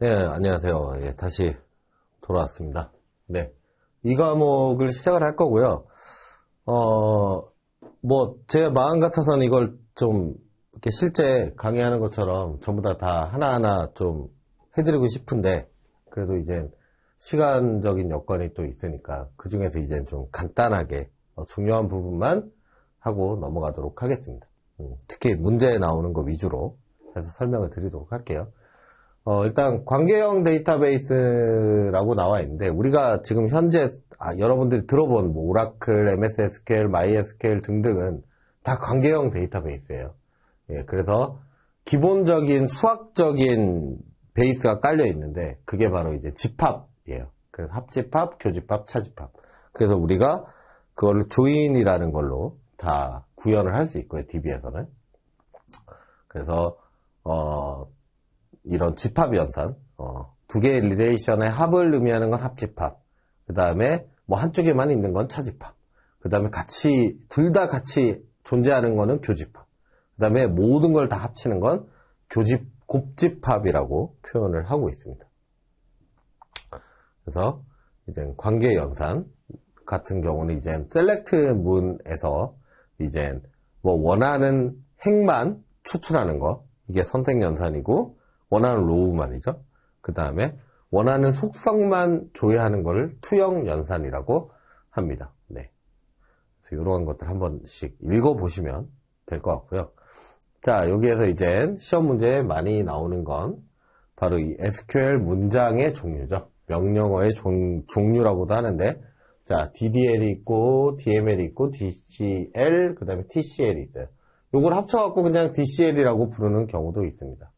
네, 안녕하세요. 예, 다시 돌아왔습니다. 네. 이 과목을 시작을 할 거고요. 제 마음 같아서는 이걸 좀, 이렇게 실제 강의하는 것처럼 전부 다 하나하나 좀 해드리고 싶은데, 그래도 이제 시간적인 여건이 또 있으니까, 그 중에서 이제 좀 간단하게 중요한 부분만 하고 넘어가도록 하겠습니다. 특히 문제에 나오는 거 위주로 해서 설명을 드리도록 할게요. 일단 관계형 데이터베이스라고 나와 있는데 우리가 지금 현재 여러분들이 들어본 오라클, MS SQL, MySQL 등등은 다 관계형 데이터베이스예요. 예, 그래서 기본적인 수학적인 베이스가 깔려 있는데 그게 바로 이제 집합이에요. 그래서 합집합, 교집합, 차집합. 그래서 우리가 그걸 조인이라는 걸로 다 구현을 할 수 있고요. DB에서는. 그래서 이런 집합 연산, 두 개의 리레이션의 합을 의미하는 건 합집합. 그 다음에 한쪽에만 있는 건 차집합. 그 다음에 둘 다 같이 존재하는 거는 교집합. 그 다음에 모든 걸 다 합치는 건 곱집합이라고 표현을 하고 있습니다. 그래서 이제 관계 연산 같은 경우는 이제 셀렉트 문에서 이제 원하는 행만 추출하는 거, 이게 선택 연산이고, 원하는 로우만이죠. 그 다음에 원하는 속성만 조회하는 걸 투영 연산이라고 합니다. 네. 그래서 이러한 것들 한 번씩 읽어보시면 될 것 같고요. 자, 여기에서 이제 시험 문제에 많이 나오는 건 바로 이 SQL 문장의 종류죠. 명령어의 종류라고도 하는데, 자, DDL이 있고, DML이 있고, DCL, 그 다음에 TCL이 있어요. 요걸 합쳐갖고 그냥 DCL이라고 부르는 경우도 있습니다.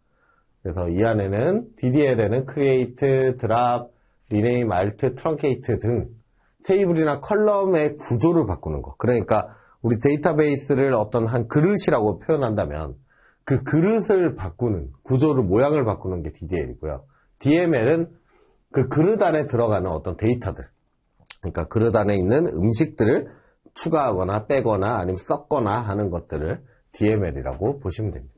그래서 이 안에는 DDL에는 create, drop, rename, alt, truncate 등 테이블이나 컬럼의 구조를 바꾸는 거. 그러니까 우리 데이터베이스를 어떤 한 그릇이라고 표현한다면 그 그릇을 바꾸는, 구조를, 모양을 바꾸는 게 DDL이고요. DML은 그 그릇 안에 들어가는 어떤 데이터들. 그러니까 그릇 안에 있는 음식들을 추가하거나 빼거나 아니면 섞거나 하는 것들을 DML이라고 보시면 됩니다.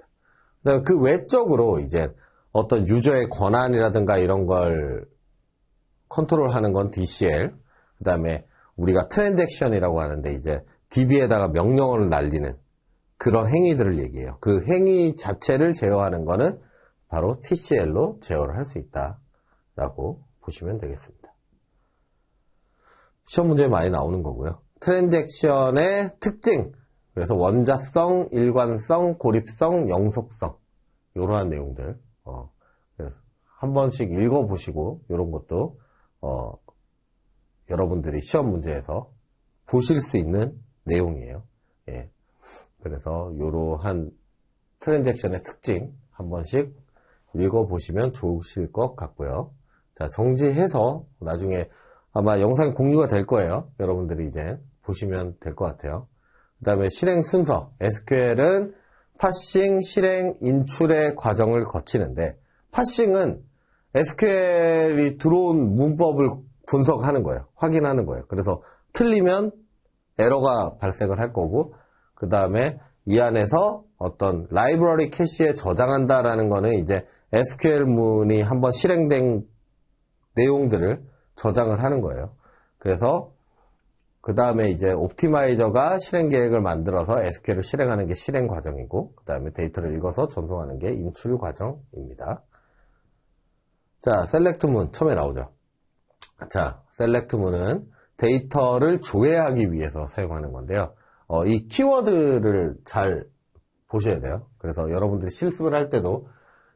그 외적으로 이제 어떤 유저의 권한이라든가 이런 걸 컨트롤하는 건 DCL, 그 다음에 우리가 트랜잭션이라고 하는데 이제 DB에다가 명령어를 날리는 그런 행위들을 얘기해요. 그 행위 자체를 제어하는 거는 바로 TCL로 제어를 할 수 있다라고 보시면 되겠습니다. 시험 문제에 많이 나오는 거고요. 트랜잭션의 특징, 그래서 원자성, 일관성, 고립성, 영속성 이러한 내용들 그래서 한 번씩 읽어보시고 이런 것도 여러분들이 시험 문제에서 보실 수 있는 내용이에요. 예. 그래서 이러한 트랜잭션의 특징 한 번씩 읽어보시면 좋으실 것 같고요. 자, 정지해서 나중에 아마 영상이 공유가 될 거예요. 여러분들이 이제 보시면 될 것 같아요. 그 다음에 실행 순서. SQL은 파싱, 실행, 인출의 과정을 거치는데 파싱은 SQL이 들어온 문법을 분석하는 거예요. 확인하는 거예요. 그래서 틀리면 에러가 발생을 할 거고 그 다음에 이 안에서 어떤 라이브러리 캐시에 저장한다라는 거는 이제 SQL 문이 한번 실행된 내용들을 저장을 하는 거예요. 그래서 그 다음에 이제 옵티마이저가 실행 계획을 만들어서 SQL을 실행하는 게 실행 과정이고 그 다음에 데이터를 읽어서 전송하는 게 인출 과정입니다. 자, 셀렉트문 처음에 나오죠. 자, 셀렉트문은 데이터를 조회하기 위해서 사용하는 건데요. 이 키워드를 잘 보셔야 돼요. 그래서 여러분들이 실습을 할 때도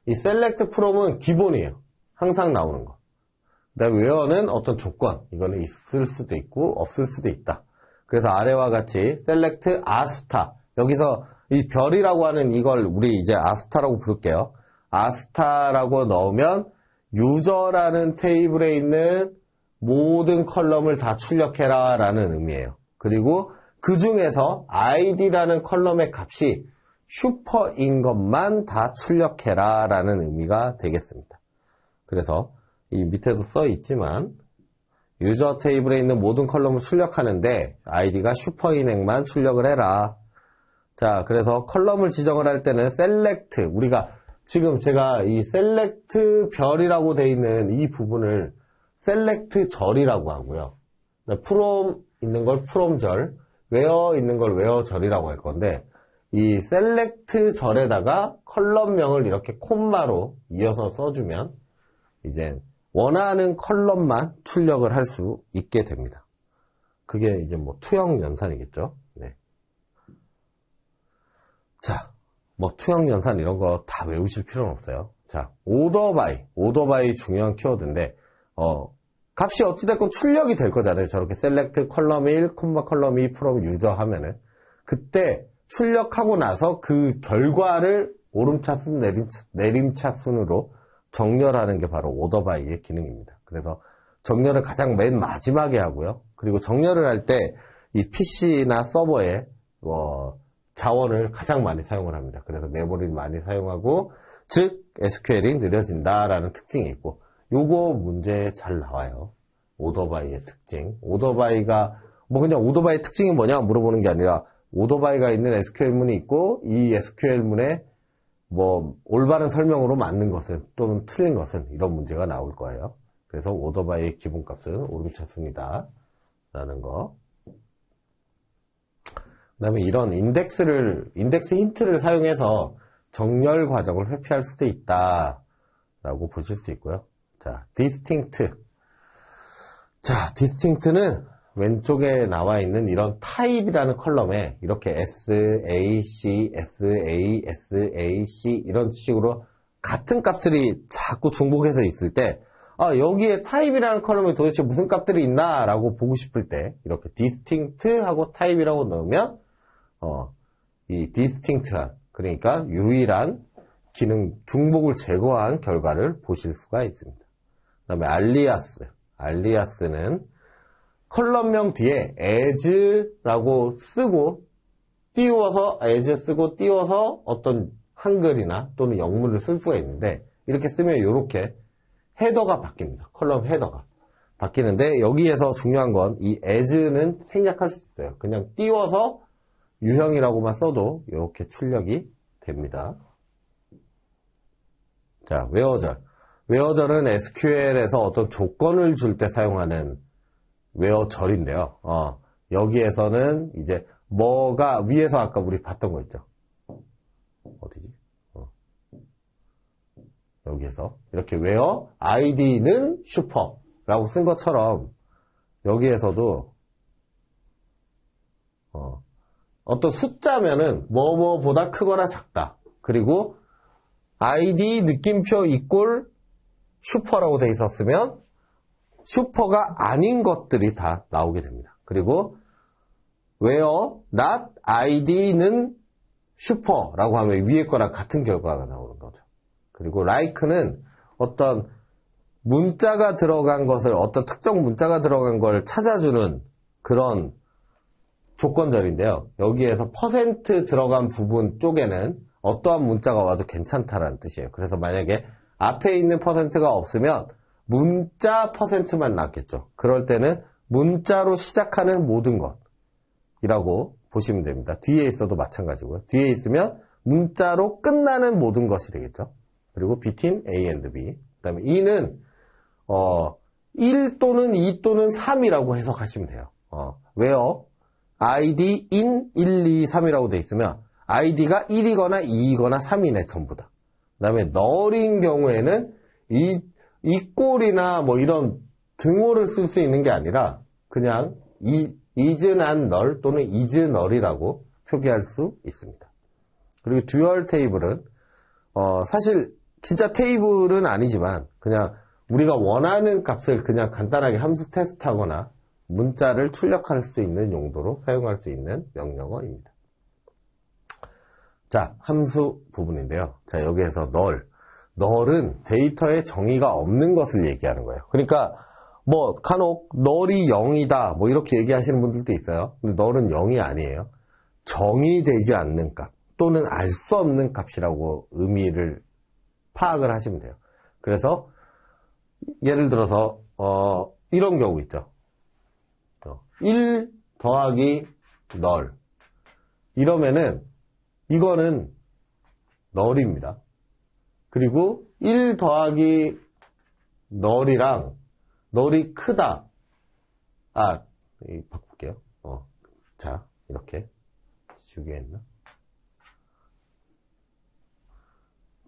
이 셀렉트 프롬은 기본이에요. 항상 나오는 거. 그다음에 웨어는 어떤 조건, 이거는 있을 수도 있고 없을 수도 있다. 그래서 아래와 같이 select 아스타, 여기서 이 별이라고 하는 이걸 우리 이제 아스타라고 부를게요. 아스타라고 넣으면 유저라는 테이블에 있는 모든 컬럼을 다 출력해라 라는 의미예요. 그리고 그 중에서 id라는 컬럼의 값이 슈퍼인 것만 다 출력해라 라는 의미가 되겠습니다. 그래서 이 밑에도 써 있지만 유저 테이블에 있는 모든 컬럼을 출력하는데 id가 슈퍼인액만 출력을 해라. 자, 그래서 컬럼을 지정을 할 때는 select, 우리가 지금 제가 이 셀렉트 별이라고 되어 있는 이 부분을 셀렉트 절이라고 하고요. 프롬 있는 걸 프롬 절, 웨어 있는 걸 웨어 절이라고 할 건데, 이 셀렉트 절에다가 컬럼명을 이렇게 콤마로 이어서 써주면 이제 원하는 컬럼만 출력을 할 수 있게 됩니다. 그게 이제 뭐 투영 연산이겠죠. 네. 자, 뭐 투영 연산 이런 거 다 외우실 필요는 없어요. 자, 오더 바이 중요한 키워드인데 값이 어찌됐건 출력이 될 거잖아요. 저렇게 셀렉트 컬럼 1, 콤마 컬럼 2, 프롬 유저 하면은 그때 출력하고 나서 그 결과를 오름차순, 내림차순으로 정렬하는 게 바로 오더 바이의 기능입니다. 그래서 정렬을 가장 맨 마지막에 하고요. 그리고 정렬을 할 때 이 PC나 서버에 자원을 가장 많이 사용을 합니다. 그래서 메모리를 많이 사용하고, 즉 SQL이 느려진다라는 특징이 있고, 요거 문제 잘 나와요. 오더바이의 특징. 오더바이가 그냥 오더바이의 특징이 뭐냐 물어보는 게 아니라 오더바이가 있는 SQL문이 있고, 이 SQL문에 올바른 설명으로 맞는 것은 또는 틀린 것은 이런 문제가 나올 거예요. 그래서 오더바이의 기본값은 오름차순이다 라는 거. 그 다음에 이런 인덱스 힌트를 사용해서 정렬 과정을 회피할 수도 있다 라고 보실 수 있고요. 자, distinct. 자, distinct는 왼쪽에 나와 있는 이런 타입이라는 컬럼에 이렇게 SAC, SA, SAC 이런 식으로 같은 값들이 자꾸 중복해서 있을 때 여기에 타입이라는 컬럼에 도대체 무슨 값들이 있나 라고 보고 싶을 때 이렇게 distinct 하고 타입이라고 넣으면 이 distinct한, 그러니까 유일한 기능 중복을 제거한 결과를 보실 수가 있습니다. 그 다음에 알리아스는 컬럼명 뒤에 as라고 쓰고 띄워서 as 쓰고 띄워서 어떤 한글이나 또는 영문을 쓸 수가 있는데, 이렇게 쓰면 이렇게 헤더가 바뀝니다. 컬럼 헤더가 바뀌는데, 여기에서 중요한 건 이 as는 생략할 수 있어요. 그냥 띄워서 유형이라고만 써도 이렇게 출력이 됩니다. 자, 웨어절. 웨어절은 SQL에서 어떤 조건을 줄 때 사용하는 웨어절인데요. 여기에서는 이제 뭐가 위에서 아까 우리 봤던 거 있죠. 어디지? 여기에서 이렇게 웨어 id는 슈퍼라고 쓴 것처럼 여기에서도 어떤 숫자면은 뭐뭐보다 크거나 작다. 그리고 id 느낌표 이꼴 슈퍼라고 돼 있었으면 슈퍼가 아닌 것들이 다 나오게 됩니다. 그리고 where not id는 슈퍼라고 하면 위에 거랑 같은 결과가 나오는 거죠. 그리고 like는 어떤 문자가 들어간 것을, 어떤 특정 문자가 들어간 걸 찾아주는 그런 조건절인데요. 여기에서 퍼센트 들어간 부분 쪽에는 어떠한 문자가 와도 괜찮다라는 뜻이에요. 그래서 만약에 앞에 있는 퍼센트가 없으면 문자 퍼센트만 남겠죠. 그럴 때는 문자로 시작하는 모든 것이라고 보시면 됩니다. 뒤에 있어도 마찬가지고요. 뒤에 있으면 문자로 끝나는 모든 것이 되겠죠. 그리고 between A and B. 그 다음에 E는 1 또는 2 또는 3이라고 해석하시면 돼요. where id in 1, 2, 3이라고 돼 있으면 id가 1이거나 2이거나 3이네 전부 다. 그 다음에 null인 경우에는 이꼴이나 뭐 이런 등호를 쓸 수 있는 게 아니라 그냥 is not null 또는 is null이라고 표기할 수 있습니다. 그리고 듀얼 테이블은 사실 진짜 테이블은 아니지만 그냥 우리가 원하는 값을 그냥 간단하게 함수 테스트하거나 문자를 출력할 수 있는 용도로 사용할 수 있는 명령어입니다. 자, 함수 부분인데요. 자, 여기에서 null은 데이터에 정의가 없는 것을 얘기하는 거예요. 그러니까 간혹 null이 0이다 이렇게 얘기하시는 분들도 있어요. 근데 null은 0이 아니에요. 정의되지 않는 값 또는 알 수 없는 값이라고 의미를 파악을 하시면 돼요. 그래서 예를 들어서 이런 경우 있죠. 1 더하기 null 이러면은 이거는 null입니다. 그리고 1 더하기 널이랑 널이 크다. 바꿀게요. 자, 이렇게 지우개 했나?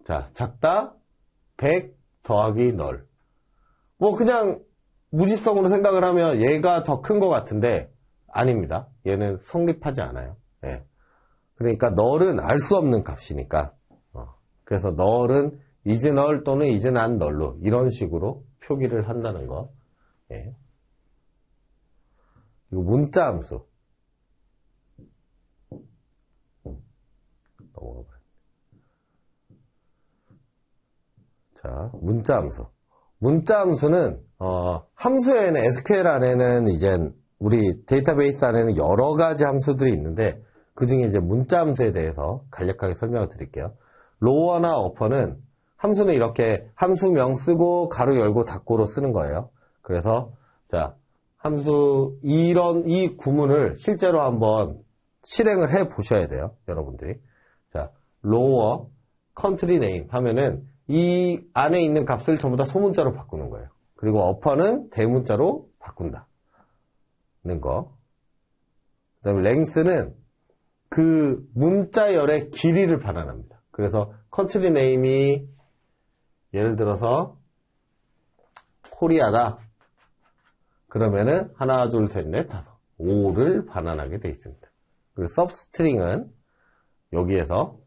자, 작다 100 더하기 널. 뭐 그냥 무지성으로 생각을 하면 얘가 더 큰 것 같은데 아닙니다. 얘는 성립하지 않아요. 예. 그러니까 널은 알 수 없는 값이니까 그래서 널은 is 널 또는 is not 널로 이런 식으로 표기를 한다는 거. 예. 그리고 문자 함수. 넘어가 버렸네. 자, 문자 함수. 문자 함수는 함수에는 SQL 안에는 이제 우리 데이터베이스 안에는 여러 가지 함수들이 있는데 그 중에 이제 문자 함수에 대해서 간략하게 설명을 드릴게요. 로어나 어퍼는 함수는 이렇게 함수명 쓰고 가로 열고 닫고로 쓰는 거예요. 그래서 자, 함수 이 구문을 실제로 한번 실행을 해 보셔야 돼요. 여러분들이. 자, 로어 컨트리 네임 하면은 이 안에 있는 값을 전부 다 소문자로 바꾸는 거예요. 그리고 어퍼는 대문자로 바꾼다는 거. 그 다음에 랭스는 그 문자열의 길이를 반환합니다. 그래서 컨트리 네임이 예를 들어서 코리아다. 그러면은 하나, 둘, 셋, 넷, 다섯, 5를 반환하게 되어 있습니다. 그리고 서브스트링은 여기에서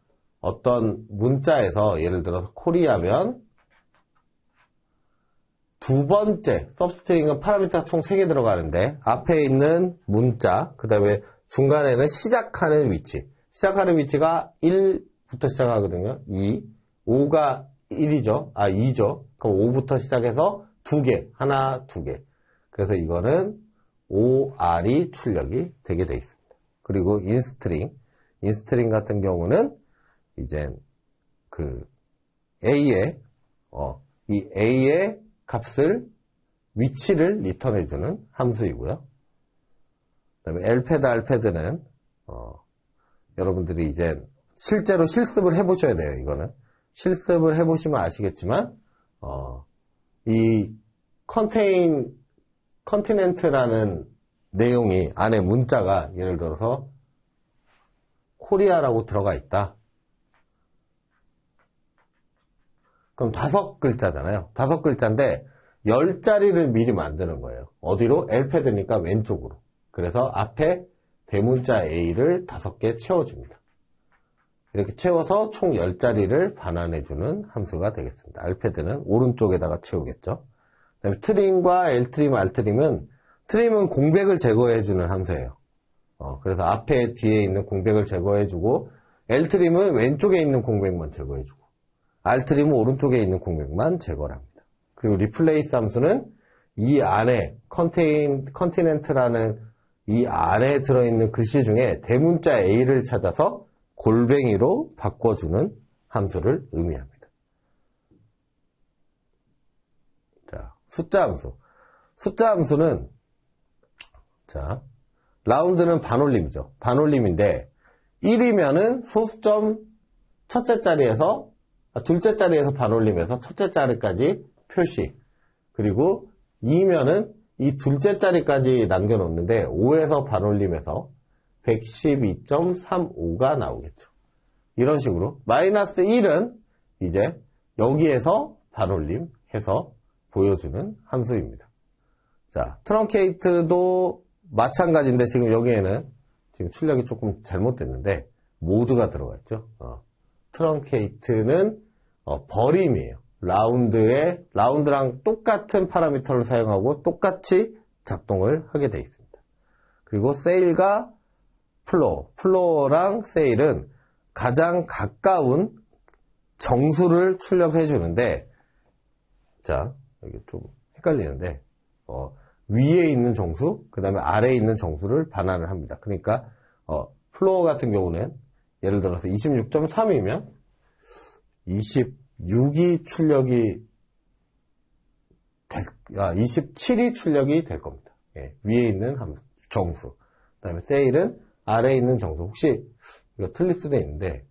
어떤 문자에서 예를 들어서 코리아면 두 번째 서브스트링은 파라미터가 총 3개 들어가는데 앞에 있는 문자 그 다음에 중간에는 시작하는 위치 시작하는 위치가 1부터 시작하거든요. 2, 5가 1이죠. 2죠. 그럼 5부터 시작해서 2개 하나, 2개 그래서 이거는 OR이 출력이 되게 되어 있습니다. 그리고 인스트링 같은 경우는 이제 그 A의 이 A의 값을 위치를 리턴해주는 함수이고요. 그다음에 lpad, 여러분들이 이제 실제로 실습을 해보셔야 돼요. 이거는 실습을 해보시면 아시겠지만 이 컨티넨트라는 내용이 안에 문자가 예를 들어서 코리아라고 들어가 있다. 그럼 5글자잖아요. 5글자인데 10자리를 미리 만드는 거예요. 어디로? lpad니까 왼쪽으로. 그래서 앞에 대문자 A를 5개 채워줍니다. 이렇게 채워서 총 10자리를 반환해주는 함수가 되겠습니다. lpad는 오른쪽에다가 채우겠죠. 그다음에 트림과 ltrim, rtrim은 트림은 공백을 제거해주는 함수예요. 그래서 앞에 뒤에 있는 공백을 제거해주고 ltrim은 왼쪽에 있는 공백만 제거해주고 rtrim은 오른쪽에 있는 공백만 제거를 합니다. 그리고 replace 함수는 이 안에 컨티넨트라는 이 안에 들어있는 글씨 중에 대문자 A를 찾아서 골뱅이로 바꿔주는 함수를 의미합니다. 자, 숫자 함수. 숫자 함수는 자, 라운드는 반올림이죠. 반올림인데 1이면은 소수점 첫째 자리에서 둘째 자리에서 반올림해서 첫째 자리까지 표시. 그리고 2면은 이 둘째 자리까지 남겨놓는데 5에서 반올림해서 112.35가 나오겠죠. 이런 식으로 마이너스 1은 이제 여기에서 반올림해서 보여주는 함수입니다. 자, 트렁케이트도 마찬가지인데 지금 여기에는 지금 출력이 조금 잘못됐는데 모드가 들어가 있죠. 트렁케이트는 버림이에요. 라운드랑 똑같은 파라미터를 사용하고 똑같이 작동을 하게 되어 있습니다. 그리고 세일과 플로어랑 세일은 가장 가까운 정수를 출력해 주는데, 자, 여기 좀 헷갈리는데, 위에 있는 정수, 그 다음에 아래에 있는 정수를 반환을 합니다. 그러니까, 플로어 같은 경우는 예를 들어서 26.3이면 26이 출력이 27이 출력이 될 겁니다. 예, 위에 있는 정수. 그 다음에 세일은 아래에 있는 정수. 혹시 이거 틀릴 수도 있는데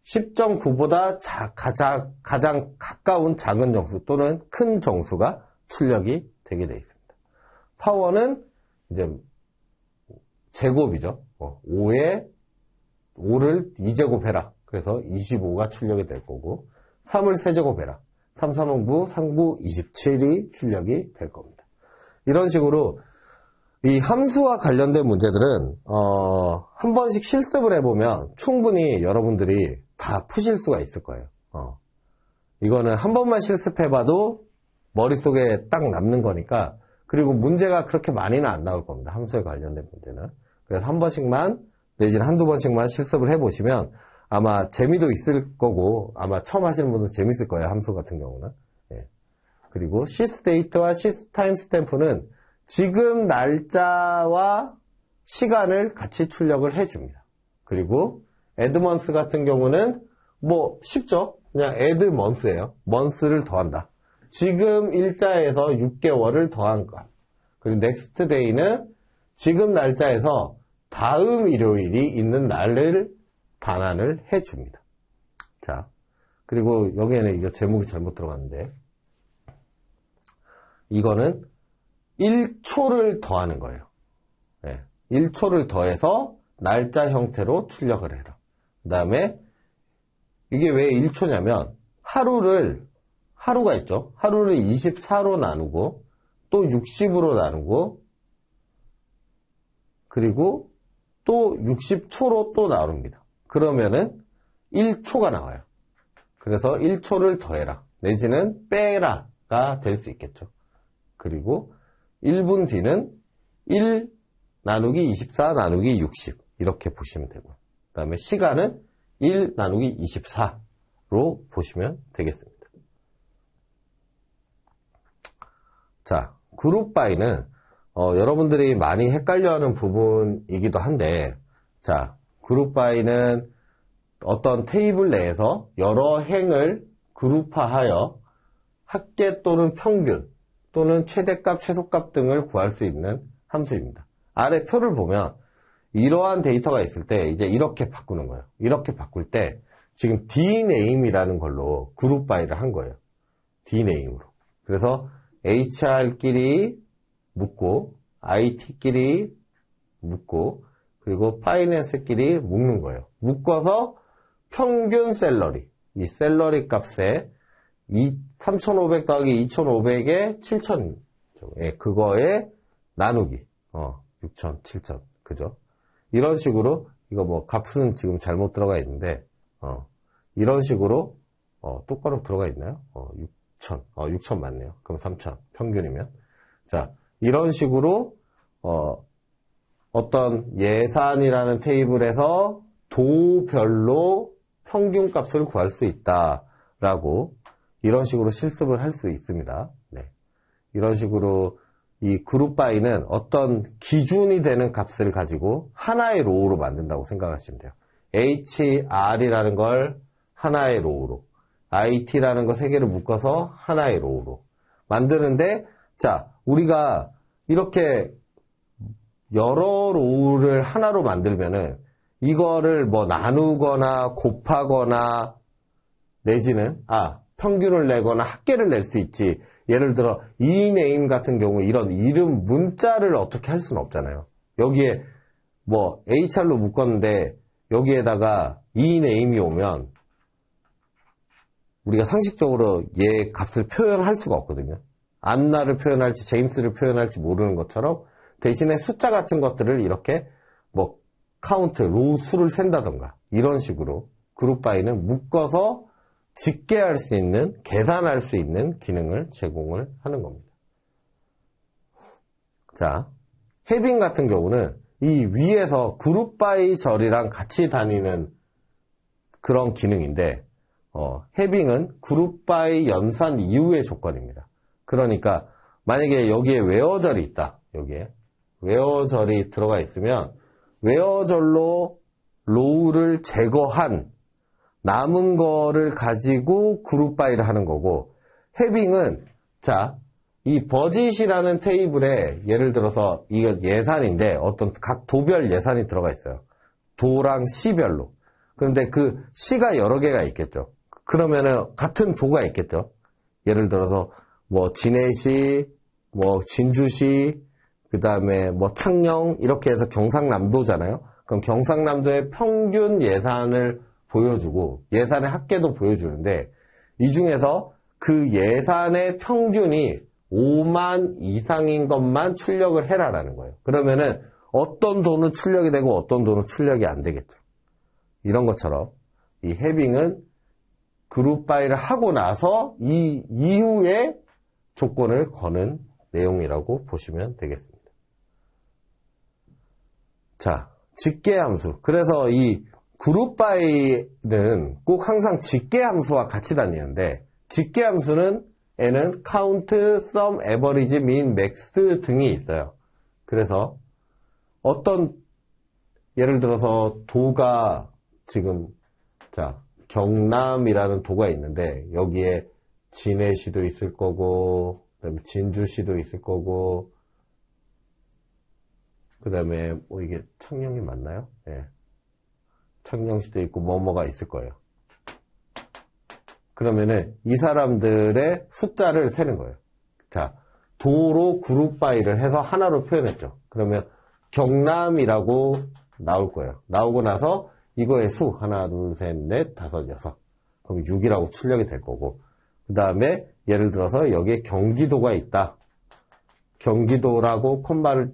10.9보다 가장 가까운 작은 정수 또는 큰 정수가 출력이 되게 되어 있습니다. 파워는 이제 제곱이죠. 5를 2제곱해라. 그래서 25가 출력이 될 거고 3을 세제곱해라. 3, 3은 9, 3, 9, 27이 출력이 될 겁니다. 이런 식으로 이 함수와 관련된 문제들은 한 번씩 실습을 해보면 충분히 여러분들이 다 푸실 수가 있을 거예요. 이거는 한 번만 실습해봐도 머릿속에 딱 남는 거니까. 그리고 문제가 그렇게 많이는 안 나올 겁니다. 함수에 관련된 문제는. 그래서 한 번씩만 내지는 한두 번씩만 실습을 해보시면 아마 재미도 있을 거고 아마 처음 하시는 분은 재밌을 거예요. 함수 같은 경우는. 예. 그리고 시스데이트와 시타임스탬프는 지금 날짜와 시간을 같이 출력을 해줍니다. 그리고 addmonth 같은 경우는 뭐 쉽죠. 그냥 add month예요. month를 더한다. 지금 일자에서 6개월을 더한 것. 그리고 next day는 지금 날짜에서 다음 일요일이 있는 날을 반환을 해줍니다. 자, 그리고 여기에는 이거 제목이 잘못 들어갔는데 이거는 1초를 더하는 거예요. 네, 1초를 더해서 날짜 형태로 출력을 해라. 그 다음에 이게 왜 1초냐면 하루가 있죠. 하루를 24로 나누고 또 60으로 나누고 그리고 또 60초로 또 나눕니다. 그러면은 1초가 나와요. 그래서 1초를 더해라 내지는 빼라가 될 수 있겠죠. 그리고 1분 뒤는 1 나누기 24 나누기 60 이렇게 보시면 되고요. 그 다음에 시간은 1 나누기 24로 보시면 되겠습니다. 자, 그룹 바이는 여러분들이 많이 헷갈려하는 부분이기도 한데, 자, 그룹 바이는 어떤 테이블 내에서 여러 행을 그룹화하여 합계 또는 평균 또는 최대값, 최소값 등을 구할 수 있는 함수입니다. 아래 표를 보면 이러한 데이터가 있을 때 이제 이렇게 바꾸는 거예요. 이렇게 바꿀 때 지금 dname이라는 걸로 그룹 바이를 한 거예요. dname으로. 그래서 HR끼리 묶고 IT끼리 묶고 그리고 파이낸스끼리 묶는 거예요. 묶어서 평균 샐러리, 이 샐러리 값에 3,500 더하기 2,500에 7,000, 예, 그거에 나누기 6,000, 7,000, 그죠? 이런 식으로 이거 뭐 값은 지금 잘못 들어가 있는데 이런 식으로 똑바로 들어가 있나요? 6,000 맞네요. 그럼 3,000 평균이면 자 이런 식으로 어떤 예산이라는 테이블에서 도별로 평균값을 구할 수 있다라고 이런 식으로 실습을 할 수 있습니다. 네. 이런 식으로 이 그룹 바이는 어떤 기준이 되는 값을 가지고 하나의 로우로 만든다고 생각하시면 돼요. HR이라는 걸 하나의 로우로, IT라는 거 세 개를 묶어서 하나의 로우로 만드는데, 자, 우리가 이렇게 여러 로우를 하나로 만들면은 이거를 뭐 나누거나 곱하거나 내지는 평균을 내거나 합계를 낼 수 있지. 예를 들어 eName 같은 경우 이런 이름 문자를 어떻게 할 수는 없잖아요. 여기에 뭐 HR로 묶었는데 여기에다가 eName이 오면 우리가 상식적으로 얘 값을 표현할 수가 없거든요. 안나를 표현할지 제임스를 표현할지 모르는 것처럼 대신에 숫자 같은 것들을 이렇게 뭐 카운트, 로우 수를 센다던가 이런 식으로 그룹 바이는 묶어서 집계할 수 있는, 계산할 수 있는 기능을 제공을 하는 겁니다. 자, 해빙 같은 경우는 이 위에서 그룹 바이 절이랑 같이 다니는 그런 기능인데 해빙은 그룹 바이 연산 이후의 조건입니다. 그러니까 만약에 여기에 웨어절이 있다. 여기에 웨어절이 들어가 있으면 웨어절로 로우를 제거한 남은 거를 가지고 그룹 바이를 하는 거고, 해빙은 자, 이 버짓이라는 테이블에 예를 들어서 이거 예산인데 어떤 각 도별 예산이 들어가 있어요. 도랑 C별로. 그런데 그 시가 여러 개가 있겠죠. 그러면은 같은 도가 있겠죠. 예를 들어서 뭐 진해시, 뭐 진주시, 그 다음에 뭐 창녕 이렇게 해서 경상남도잖아요. 그럼 경상남도의 평균 예산을 보여주고 예산의 합계도 보여주는데 이 중에서 그 예산의 평균이 5만 이상인 것만 출력을 해라라는 거예요. 그러면은 어떤 돈은 출력이 되고 어떤 돈은 출력이 안 되겠죠. 이런 것처럼 이 해빙은 그룹 바이를 하고 나서 이 이후에 조건을 거는 내용이라고 보시면 되겠습니다. 자, 직계함수. 그래서 이 그룹 바이는 꼭 항상 직계함수와 같이 다니는데 직계함수는 에는 count, sum, average, mean, max 등이 있어요. 그래서 어떤 예를 들어서 도가 지금 자 경남이라는 도가 있는데 여기에 진해시도 있을 거고 그다음에 진주시도 있을 거고 그다음에 뭐 이게 창녕이 맞나요? 예. 창녕시도 있고 뭐뭐가 있을 거예요. 그러면은 이 사람들의 숫자를 세는 거예요. 자, 도로 그룹 바이를 해서 하나로 표현했죠. 그러면 경남이라고 나올 거예요. 나오고 나서 이거의 수 하나, 둘, 셋, 넷, 다섯, 여섯. 그럼 6이라고 출력이 될 거고 그 다음에 예를 들어서 여기에 경기도가 있다. 경기도라고 콤마를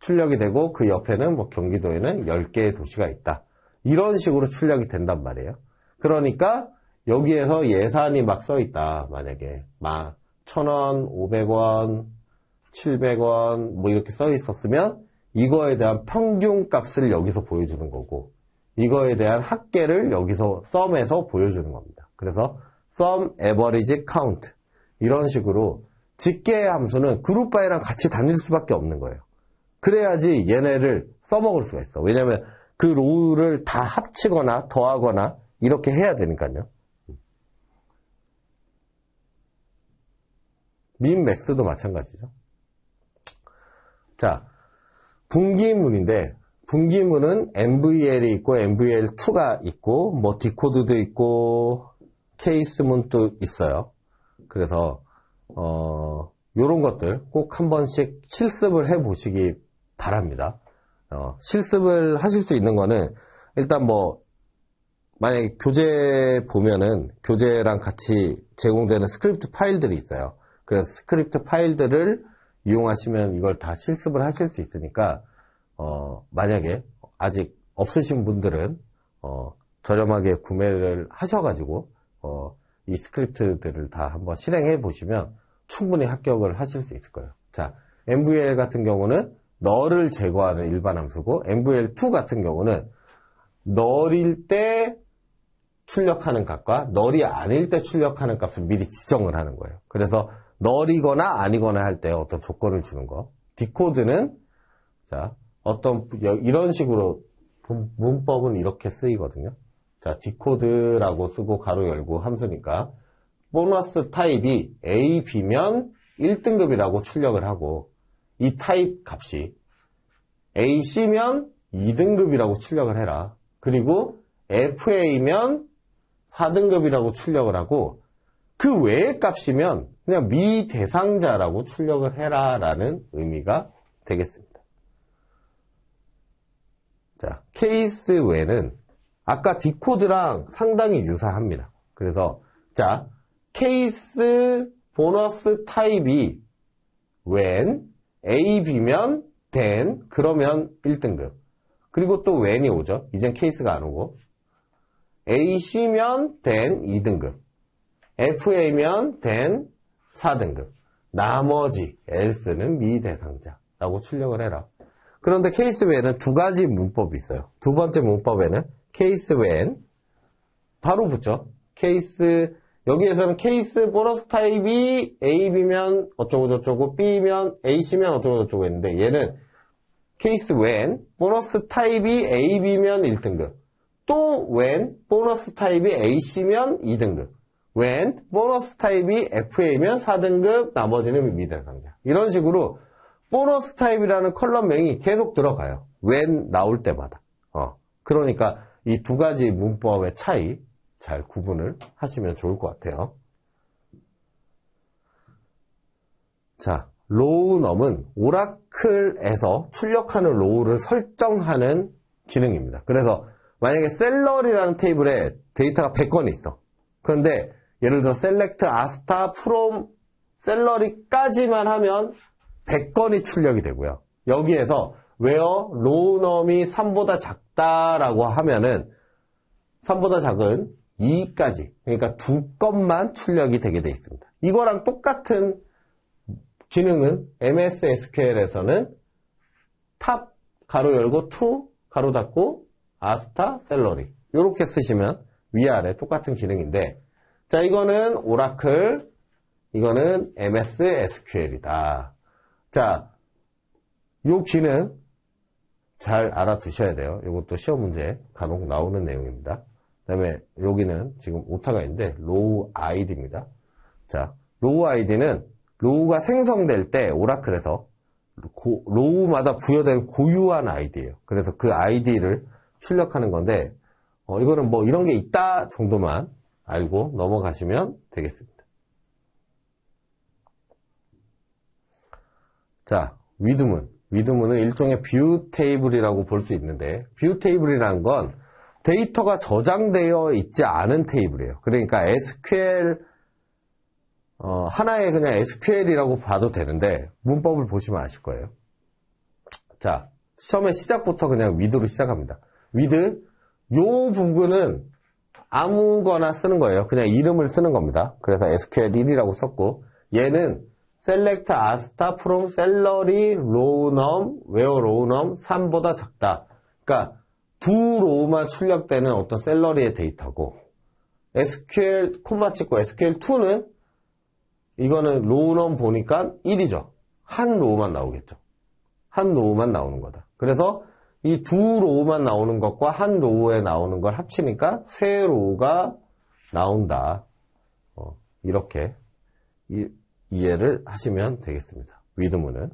출력이 되고 그 옆에는 뭐 경기도에는 10개의 도시가 있다. 이런 식으로 출력이 된단 말이에요. 그러니까 여기에서 예산이 막 써 있다. 만약에 막 1,000원, 500원, 700원 뭐 이렇게 써 있었으면 이거에 대한 평균 값을 여기서 보여주는 거고 이거에 대한 합계를 여기서 썸에서 보여주는 겁니다. 그래서 sum, average, count 이런 식으로 직계 함수는 그룹 바이랑 같이 다닐 수밖에 없는 거예요. 그래야지 얘네를 써먹을 수가 있어. 왜냐면 그 로우를 다 합치거나 더하거나 이렇게 해야 되니까요. 민 맥스도 마찬가지죠. 자, 분기문인데 분기문은 MVL이 있고 MVL2가 있고 뭐 디코드도 있고 케이스문도 있어요. 그래서 요런 것들 꼭 한 번씩 실습을 해 보시기 바랍니다. 실습을 하실 수 있는 거는 일단 뭐 만약에 교재 보면은 교재랑 같이 제공되는 스크립트 파일들이 있어요. 그래서 스크립트 파일들을 이용하시면 이걸 다 실습을 하실 수 있으니까 만약에 아직 없으신 분들은 저렴하게 구매를 하셔가지고 이 스크립트들을 다 한번 실행해 보시면 충분히 합격을 하실 수 있을 거예요. 자, MVL 같은 경우는 널을 제거하는 일반 함수고 MVL2 같은 경우는 널일 때 출력하는 값과 널이 아닐 때 출력하는 값을 미리 지정을 하는 거예요. 그래서 널이거나 아니거나 할 때 어떤 조건을 주는 거. 디코드는 자 어떤 이런 식으로 문법은 이렇게 쓰이거든요. 자, 디코드라고 쓰고 가로 열고 함수니까 보너스 타입이 A, B면 1등급이라고 출력을 하고 이 타입 값이 A, C면 2등급이라고 출력을 해라. 그리고 FA면 4등급이라고 출력을 하고 그 외의 값이면 그냥 미대상자라고 출력을 해라라는 의미가 되겠습니다. 자, 케이스 외는 아까 디코드랑 상당히 유사합니다. 그래서 자, 케이스 보너스 타입이 when A, B면 then 그러면 1등급. 그리고 또 when이 오죠. 이젠 케이스가 안 오고 A, C면 then 2등급. FA면 then 4등급. 나머지 else는 미대상자라고 출력을 해라. 그런데 케이스 외에는 두 가지 문법이 있어요. 두 번째 문법에는 케이스 외엔 바로 붙죠. 케이스 여기에서는 케이스 보너스 타입이 A, B면 어쩌고저쩌고 B면 A, C면 어쩌고저쩌고 했는데 얘는 케이스 when 보너스 타입이 A, B면 1등급 또 when 보너스 타입이 A, C면 2등급 when 보너스 타입이 FA면 4등급 나머지는 미대상자 이런 식으로 보너스 타입이라는 컬럼명이 계속 들어가요. when 나올 때마다 그러니까 이 두 가지 문법의 차이 잘 구분을 하시면 좋을 것 같아요. 자, 로우넘은 오라클에서 출력하는 로우를 설정하는 기능입니다. 그래서 만약에 셀러리라는 테이블에 데이터가 100건이 있어. 그런데 예를 들어 select 아스타 from 셀러리까지만 하면 100건이 출력이 되고요. 여기에서 where 로우넘이 3보다 작다라고 하면은 3보다 작은 2까지, 그러니까 2건만 출력이 되게 돼 있습니다. 이거랑 똑같은 기능은 MS SQL에서는 탑 가로 열고 to 가로 닫고 아스타 셀러리 이렇게 쓰시면 위아래 똑같은 기능인데, 자, 이거는 오라클, 이거는 MS SQL이다. 자, 요 기능 잘 알아두셔야 돼요. 이것도 시험 문제 간혹 나오는 내용입니다. 그 다음에 여기는 지금 오타가 있는데 로우 아이디입니다. 자, 로우 아이디는 로우가 생성될 때 오라클에서 로우마다 부여된 고유한 아이디예요. 그래서 그 아이디를 출력하는 건데, 이거는 뭐 이런 게 있다 정도만 알고 넘어가시면 되겠습니다. 자, 위드문은 일종의 뷰 테이블이라고 볼 수 있는데, 뷰 테이블이라는 건 데이터가 저장되어 있지 않은 테이블이에요. 그러니까 SQL 하나의 그냥 SQL이라고 봐도 되는데, 문법을 보시면 아실 거예요. 자, 시험의 시작부터 그냥 위드로 시작합니다. 위드, 요 부분은 아무거나 쓰는 거예요. 그냥 이름을 쓰는 겁니다. 그래서 SQL1이라고 썼고, 얘는 select 아스타 from salary 로우넘, where 로우넘 3보다 작다. 그러니까 두 로우만 출력되는 어떤 셀러리의 데이터고, SQL 콤마 찍고 SQL2는 이거는 로우넘 보니까 1이죠. 한 로우만 나오겠죠. 한 로우만 나오는 거다. 그래서 이 두 로우만 나오는 것과 한 로우에 나오는 걸 합치니까 세 로우가 나온다. 이렇게 이해를 하시면 되겠습니다. 위드문은.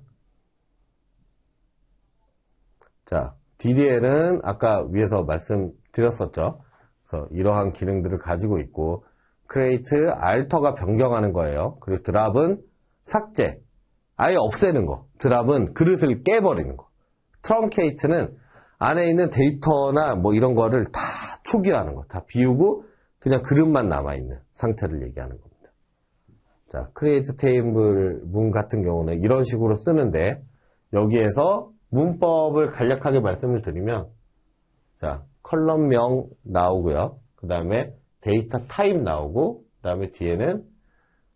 자, DDL은 아까 위에서 말씀드렸었죠. 그래서 이러한 기능들을 가지고 있고, create, alter가 변경하는 거예요. 그리고 드랍은 삭제, 아예 없애는 거. 드랍은 그릇을 깨버리는 거. truncate는 안에 있는 데이터나 뭐 이런 거를 다 초기화하는 거. 다 비우고 그냥 그릇만 남아있는 상태를 얘기하는 겁니다. 자, create table 문 같은 경우는 이런 식으로 쓰는데, 여기에서 문법을 간략하게 말씀을 드리면, 자, 컬럼명 나오고요. 그 다음에 데이터 타입 나오고, 그 다음에 뒤에는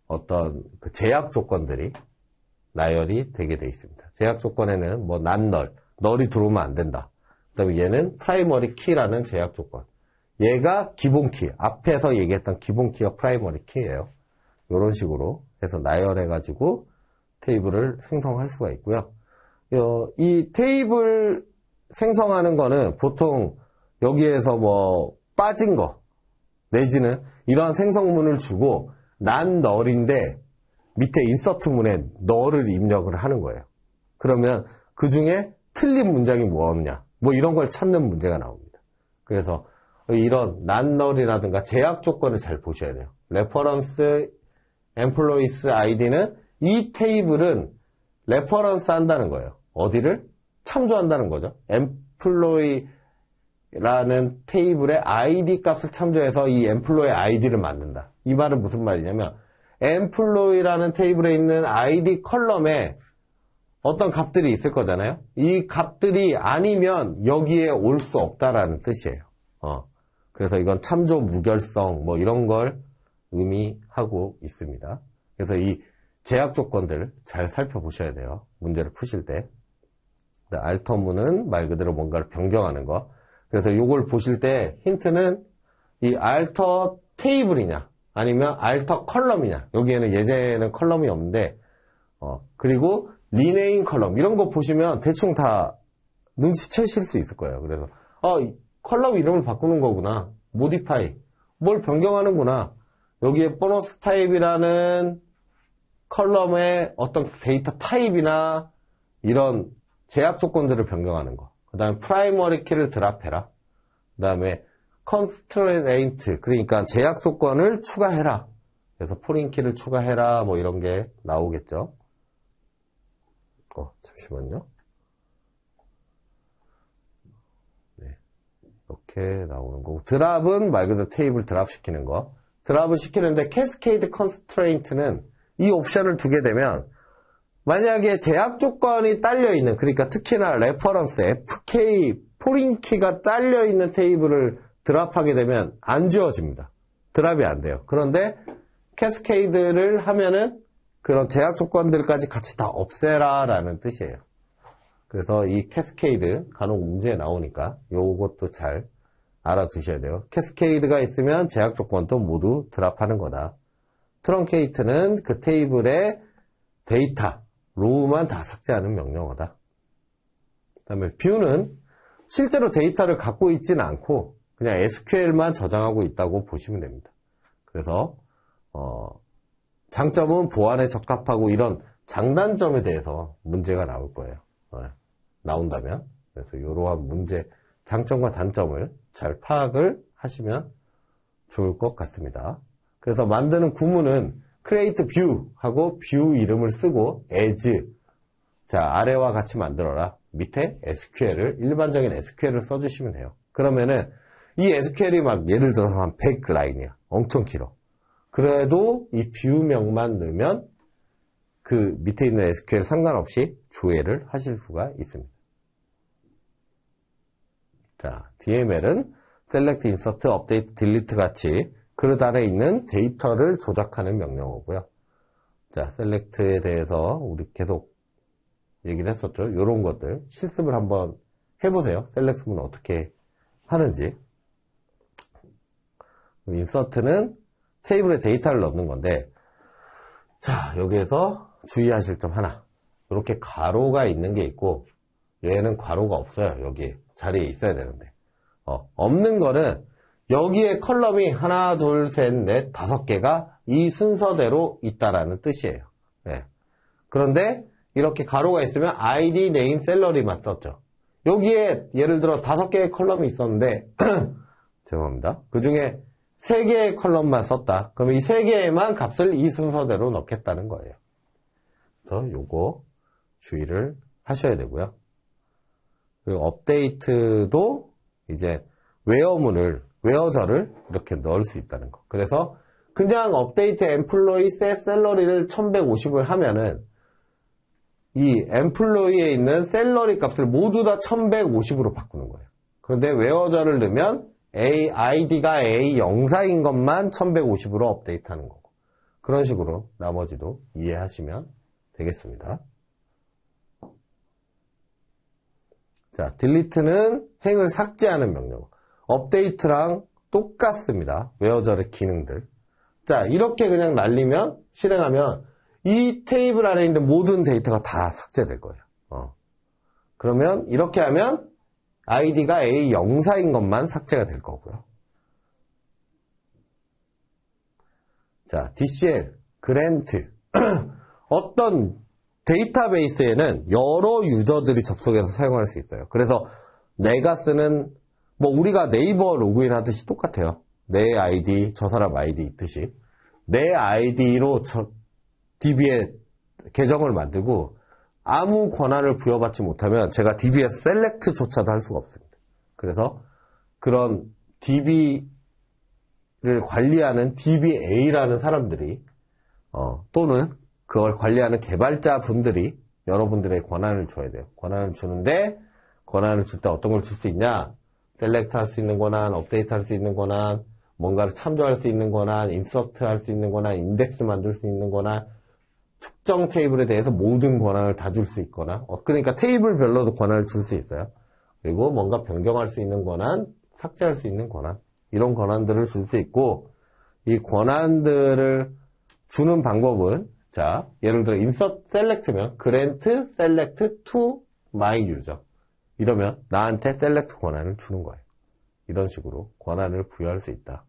어떤 그 제약 조건들이 나열이 되게 돼 있습니다. 제약 조건에는 뭐 널이 들어오면 안 된다. 그 다음에 얘는 프라이머리 키라는 제약 조건. 얘가 기본 키, 앞에서 얘기했던 기본 키가 프라이머리 키예요. 이런 식으로 해서 나열해가지고 테이블을 생성할 수가 있고요. 이 테이블 생성하는 거는 보통 여기에서 뭐 빠진 거, 내지는 이러한 생성문을 주고 널인데 밑에 인서트문에 널을 입력을 하는 거예요. 그러면 그 중에 틀린 문장이 뭐 없냐, 뭐 이런 걸 찾는 문제가 나옵니다. 그래서 이런 널이라든가 제약 조건을 잘 보셔야 돼요. 레퍼런스 employees id는 이 테이블은 레퍼런스 한다는 거예요. 어디를? 참조한다는 거죠. employee라는 테이블의 id 값을 참조해서 이 employee id를 만든다. 이 말은 무슨 말이냐면, employee라는 테이블에 있는 id 컬럼에 어떤 값들이 있을 거잖아요. 이 값들이 아니면 여기에 올 수 없다라는 뜻이에요. 그래서 이건 참조 무결성 뭐 이런 걸 의미하고 있습니다. 그래서 이 제약 조건들 잘 살펴보셔야 돼요. 문제를 푸실 때. 알터문은 말 그대로 뭔가를 변경하는 거. 그래서 이걸 보실 때 힌트는 이 알터 테이블이냐 아니면 알터 컬럼이냐. 여기에는 예제는 컬럼이 없는데, 그리고 리네임 컬럼 이런 거 보시면 대충 다 눈치채실 수 있을 거예요. 그래서 컬럼 이름을 바꾸는 거구나. 모디파이 뭘 변경하는구나. 여기에 보너스 타입이라는 컬럼의 어떤 데이터 타입이나 이런 제약 조건들을 변경하는 거. 그 다음에 프라이머리 키를 드랍해라. 그 다음에 constraint, 그러니까 제약 조건을 추가해라. 그래서 포린 키를 추가해라. 뭐 이런 게 나오겠죠. 잠시만요. 네. 이렇게 나오는 거고. 드랍은 말 그대로 테이블 드랍 시키는 거. 드랍을 시키는데 캐스케이드 컨스트레인트는 이 옵션을 두게 되면 만약에 제약 조건이 딸려있는, 그러니까 특히나 레퍼런스, FK, 포린 키가 딸려있는 테이블을 드랍하게 되면 안 지워집니다. 드랍이 안 돼요. 그런데 캐스케이드를 하면은 그런 제약 조건들까지 같이 다 없애라 라는 뜻이에요. 그래서 이 캐스케이드 간혹 문제에 나오니까 요것도 잘 알아두셔야 돼요. 캐스케이드가 있으면 제약 조건도 모두 드랍하는 거다. 트렁케이트는 그 테이블의 데이터, 로우만 다 삭제하는 명령어다. 그 다음에 뷰는 실제로 데이터를 갖고 있지는 않고 그냥 SQL만 저장하고 있다고 보시면 됩니다. 그래서 장점은 보안에 적합하고 이런 장단점에 대해서 문제가 나올 거예요. 나온다면. 그래서 이러한 문제, 장점과 단점을 잘 파악을 하시면 좋을 것 같습니다. 그래서 만드는 구문은 create view 하고 view 이름을 쓰고 as, 자 아래와 같이 만들어라. 밑에 SQL을, 일반적인 SQL을 써주시면 돼요. 그러면은 이 SQL이 막 예를 들어서 한 100라인이야. 엄청 길어. 그래도 이 뷰명만 넣으면 그 밑에 있는 SQL 상관없이 조회를 하실 수가 있습니다. 자, DML은 select, insert, update, delete 같이 그릇 안에 있는 데이터를 조작하는 명령어고요. 자, select에 대해서 우리 계속 얘기를 했었죠. 이런 것들 실습을 한번 해보세요. select는 어떻게 하는지. insert는 테이블에 데이터를 넣는 건데, 자, 여기에서 주의하실 점 하나. 이렇게 가로가 있는 게 있고, 얘는 괄호가 없어요. 여기 자리에 있어야 되는데. 없는 거는 여기에 컬럼이 하나, 둘, 셋, 넷, 5개가 이 순서대로 있다라는 뜻이에요. 네. 그런데 이렇게 가로가 있으면 ID, name, salary만 썼죠. 여기에 예를 들어 5개의 컬럼이 있었는데 죄송합니다. 그 중에 3개의 컬럼만 썼다. 그럼 이 3개에만 값을 이 순서대로 넣겠다는 거예요. 그래서 요거 주의를 하셔야 되고요. 그리고 업데이트도 이제 웨어절을 이렇게 넣을 수 있다는 거. 그래서 그냥 업데이트 엠플로이 셋 셀러리를 1150을 하면은 이 엠플로이에 있는 셀러리 값을 모두 다 1150으로 바꾸는 거예요. 그런데 웨어절을 넣으면 ID가 A04인 것만 1150으로 업데이트하는 거고. 그런 식으로 나머지도 이해하시면 되겠습니다. 자, delete는 행을 삭제하는 명령. 업데이트랑 똑같습니다. 웨어절의 기능들. 자, 이렇게 그냥 날리면, 실행하면 이 테이블 안에 있는 모든 데이터가 다 삭제될 거예요. 그러면 이렇게 하면 ID가 A04인 것만 삭제가 될 거고요. 자, DCL, 그랜트. 어떤 데이터베이스에는 여러 유저들이 접속해서 사용할 수 있어요. 그래서 내가 쓰는, 뭐 우리가 네이버 로그인 하듯이 똑같아요. 내 아이디, 저 사람 아이디 있듯이. 내 아이디로 DB에 계정을 만들고 아무 권한을 부여받지 못하면 제가 DB에서 셀렉트조차도 할 수가 없습니다. 그래서 그런 DB를 관리하는 DBA라는 사람들이 또는 그걸 관리하는 개발자분들이 여러분들의 권한을 줘야 돼요. 권한을 주는데 권한을 줄 때 어떤 걸 줄 수 있냐? 셀렉트 할 수 있는 권한, 업데이트 할 수 있는 권한, 뭔가를 참조할 수 있는 권한, 인서트 할 수 있는 권한, 인덱스 만들 수 있는 권한, 특정 테이블에 대해서 모든 권한을 다 줄 수 있거나, 그러니까 테이블별로도 권한을 줄 수 있어요. 그리고 뭔가 변경할 수 있는 권한, 삭제할 수 있는 권한, 이런 권한들을 줄 수 있고, 이 권한들을 주는 방법은, 자, 예를 들어 insert select면 grant select to my user. 이러면 나한테 셀렉트 권한을 주는 거예요. 이런 식으로 권한을 부여할 수 있다.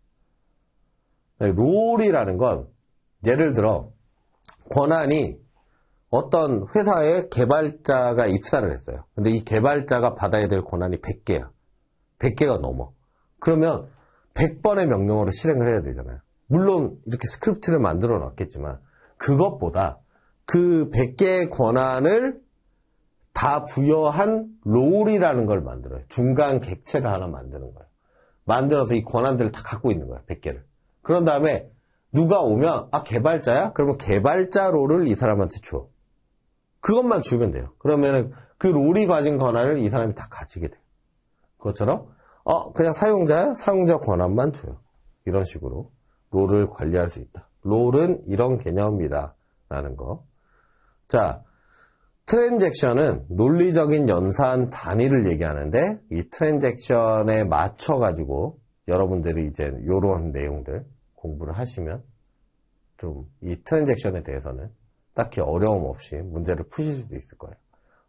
롤이라는 건 예를 들어 권한이 어떤 회사의 개발자가 입사를 했어요. 근데 이 개발자가 받아야 될 권한이 100개야. 100개가 넘어. 그러면 100번의 명령어로 실행을 해야 되잖아요. 물론 이렇게 스크립트를 만들어 놨겠지만 그것보다 그 100개의 권한을 다 부여한 롤이라는 걸 만들어요. 중간 객체를 하나 만드는 거예요. 만들어서 이 권한들을 다 갖고 있는 거예요. 100개를. 그런 다음에 누가 오면 개발자야? 그러면 개발자 롤을 이 사람한테 줘. 그것만 주면 돼요. 그러면 그 롤이 가진 권한을 이 사람이 다 가지게 돼요. 그것처럼 그냥 사용자야? 사용자 권한만 줘요. 이런 식으로 롤을 관리할 수 있다. 롤은 이런 개념이다 라는 거. 자, 트랜잭션은 논리적인 연산 단위를 얘기하는데 이 트랜잭션에 맞춰가지고 여러분들이 이제 이런 내용들 공부를 하시면 좀 이 트랜잭션에 대해서는 딱히 어려움 없이 문제를 푸실 수도 있을 거예요.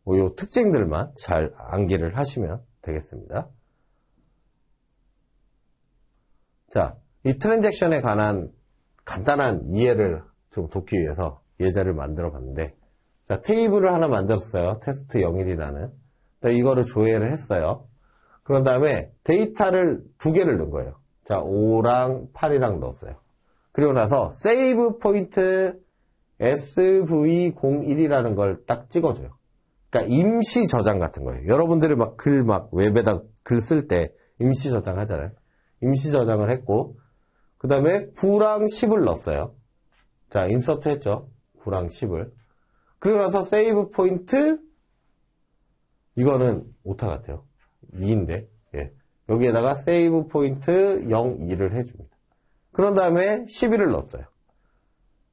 이 특징들만 잘 암기를 하시면 되겠습니다. 자, 이 트랜잭션에 관한 간단한 이해를 좀 돕기 위해서 예제를 만들어 봤는데, 자, 테이블을 하나 만들었어요. 테스트 01이라는. 이거를 조회를 했어요. 그런 다음에 데이터를 2개를 넣은 거예요. 자, 5랑 8이랑 넣었어요. 그리고 나서 세이브 포인트 SV01이라는 걸 딱 찍어줘요. 그러니까 임시 저장 같은 거예요. 여러분들이 웹에다 글 쓸 때 임시 저장 하잖아요. 임시 저장을 했고, 그 다음에 9랑 10을 넣었어요. 자, 인서트 했죠. 9랑 10을. 그리고 나서 세이브 포인트, 이거는 오타 같아요. 2인데, 예. 여기에다가 세이브 포인트 02를 해줍니다. 그런 다음에 11을 넣었어요.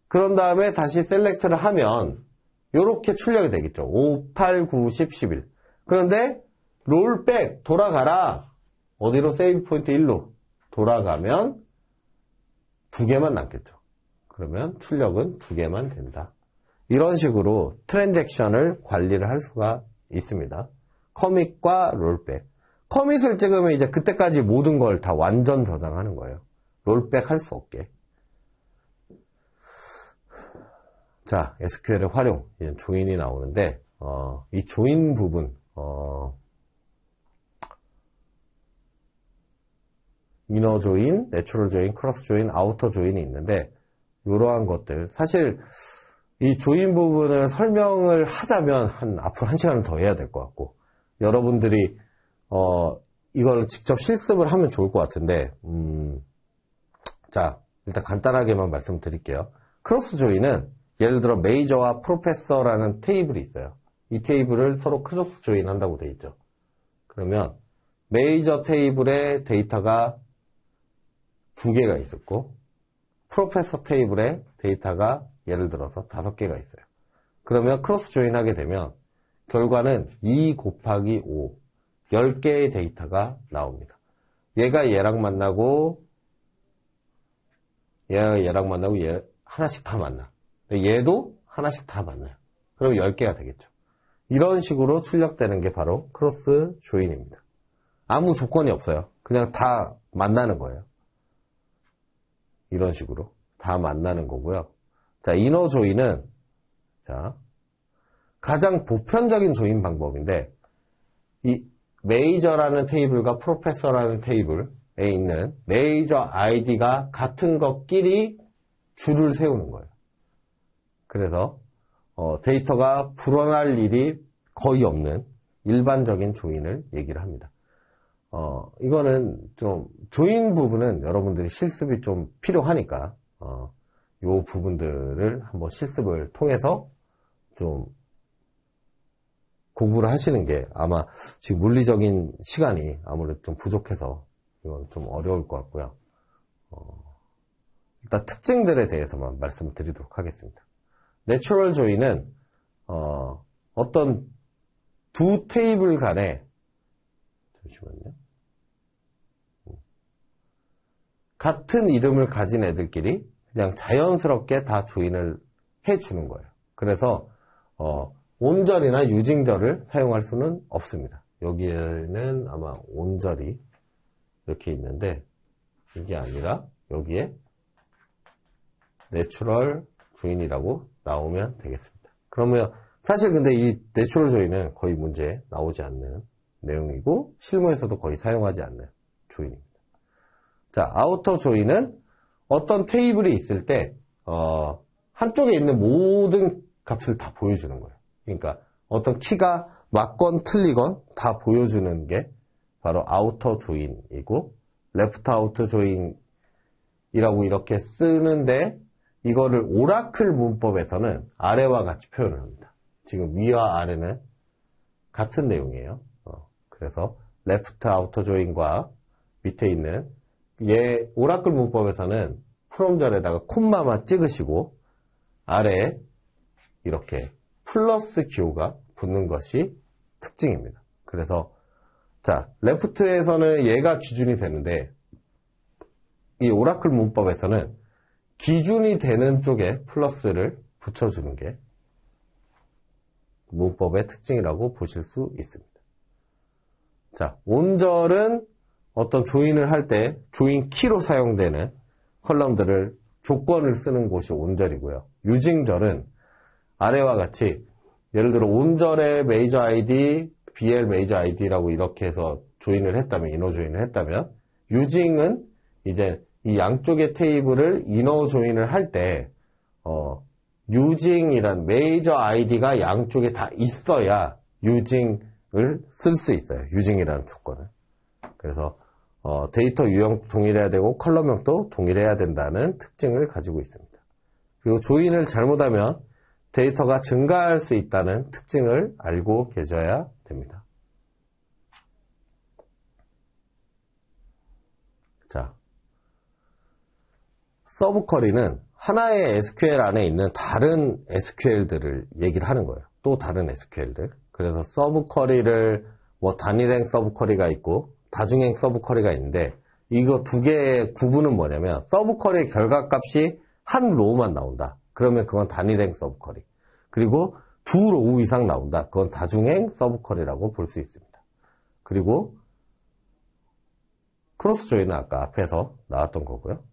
그런 다음에 다시 셀렉트를 하면, 요렇게 출력이 되겠죠. 5, 8, 9, 10, 11. 그런데, 롤백, 돌아가라. 어디로? 세이브 포인트 1로 돌아가면 2개만 남겠죠. 그러면 출력은 2개만 된다. 이런 식으로 트랜잭션을 관리를 할 수가 있습니다. 커밋과 롤백. 커밋을 찍으면 이제 그때까지 모든 걸 다 완전 저장하는 거예요. 롤백 할 수 없게. 자, SQL의 활용. 이제 조인이 나오는데, 이 조인 부분, 이너 조인, 내추럴 조인, 크로스 조인, 아우터 조인이 있는데, 이러한 것들. 사실, 이 조인 부분을 설명을 하자면 앞으로 1시간을 더 해야 될 것 같고, 여러분들이, 이걸 직접 실습을 하면 좋을 것 같은데, 자, 일단 간단하게만 말씀드릴게요. 크로스 조인은 예를 들어 메이저와 프로페서라는 테이블이 있어요. 이 테이블을 서로 크로스 조인 한다고 돼 있죠. 그러면 메이저 테이블에 데이터가 2개가 있었고, 프로페서 테이블에 데이터가 예를 들어서 5개가 있어요. 그러면 크로스 조인 하게 되면 결과는 2 곱하기 5, 10개의 데이터가 나옵니다. 얘가 얘랑 만나고 얘가 얘랑 만나고 얘 하나씩 다 만나. 얘도 하나씩 다 만나요. 그럼 10개가 되겠죠. 이런 식으로 출력되는 게 바로 크로스 조인입니다. 아무 조건이 없어요. 그냥 다 만나는 거예요. 이런 식으로 다 만나는 거고요. 자, 이너 조인은 자, 가장 보편적인 조인 방법인데 이 메이저라는 테이블과 프로페서라는 테이블에 있는 메이저 아이디가 같은 것끼리 줄을 세우는 거예요. 그래서 데이터가 불어날 일이 거의 없는 일반적인 조인을 얘기를 합니다. 이거는 좀 조인 부분은 여러분들이 실습이 좀 필요하니까 요 부분들을 한번 실습을 통해서 좀 공부를 하시는 게 아마 지금 물리적인 시간이 아무래도 좀 부족해서 이건 좀 어려울 것 같고요. 일단 특징들에 대해서만 말씀을 드리도록 하겠습니다. 내추럴 조인은 어떤 두 테이블 간에 잠시만요. 같은 이름을 가진 애들끼리 그냥 자연스럽게 다 조인을 해주는 거예요. 그래서 온절이나 유징절을 사용할 수는 없습니다. 여기에는 아마 온절이 이렇게 있는데 이게 아니라 여기에 내추럴 조인이라고 나오면 되겠습니다. 그러면 사실 근데 이 내추럴 조인은 거의 문제에 나오지 않는 내용이고 실무에서도 거의 사용하지 않는 조인입니다. 자, 아우터 조인은 어떤 테이블이 있을 때 한쪽에 있는 모든 값을 다 보여주는 거예요. 그러니까 어떤 키가 맞건 틀리건 다 보여주는 게 바로 아우터 조인이고, 레프트 아우터 조인이라고 이렇게 쓰는데, 이거를 오라클 문법에서는 아래와 같이 표현을 합니다. 지금 위와 아래는 같은 내용이에요. 그래서 레프트 아우터 조인과 밑에 있는 오라클 문법에서는 프롬절에다가 콤마만 찍으시고 아래에 이렇게 플러스 기호가 붙는 것이 특징입니다. 그래서 자, 레프트에서는 얘가 기준이 되는데 이 오라클 문법에서는 기준이 되는 쪽에 플러스를 붙여주는 게 문법의 특징이라고 보실 수 있습니다. 자, 온절은 어떤 조인을 할 때 조인 키로 사용되는 컬럼들을 조건을 쓰는 곳이 온절이고요. 유징절은 아래와 같이 예를 들어 온절의 메이저 아이디, BL 메이저 아이디라고 이렇게 해서 조인을 했다면, 이너 조인을 했다면, 유징은 이제 이 양쪽의 테이블을 이너 조인을 할 때 유징이란 메이저 아이디가 양쪽에 다 있어야 유징을 쓸 수 있어요. 유징이라는 조건을. 그래서 데이터 유형 동일해야 되고 컬럼명도 동일해야 된다는 특징을 가지고 있습니다. 그리고 조인을 잘못하면 데이터가 증가할 수 있다는 특징을 알고 계셔야 됩니다. 자, 서브 쿼리는 하나의 SQL 안에 있는 다른 SQL들을 얘기를 하는 거예요. 또 다른 SQL들. 그래서 서브 쿼리를 단일행 서브 쿼리가 있고 다중행 서브 쿼리가 있는데, 이거 두 개의 구분은 뭐냐면, 서브 쿼리의 결과값이 한 로우만 나온다. 그러면 그건 단일행 서브 쿼리. 그리고 두 로우 이상 나온다. 그건 다중행 서브 쿼리라고 볼 수 있습니다. 그리고 크로스 조인은 아까 앞에서 나왔던 거고요.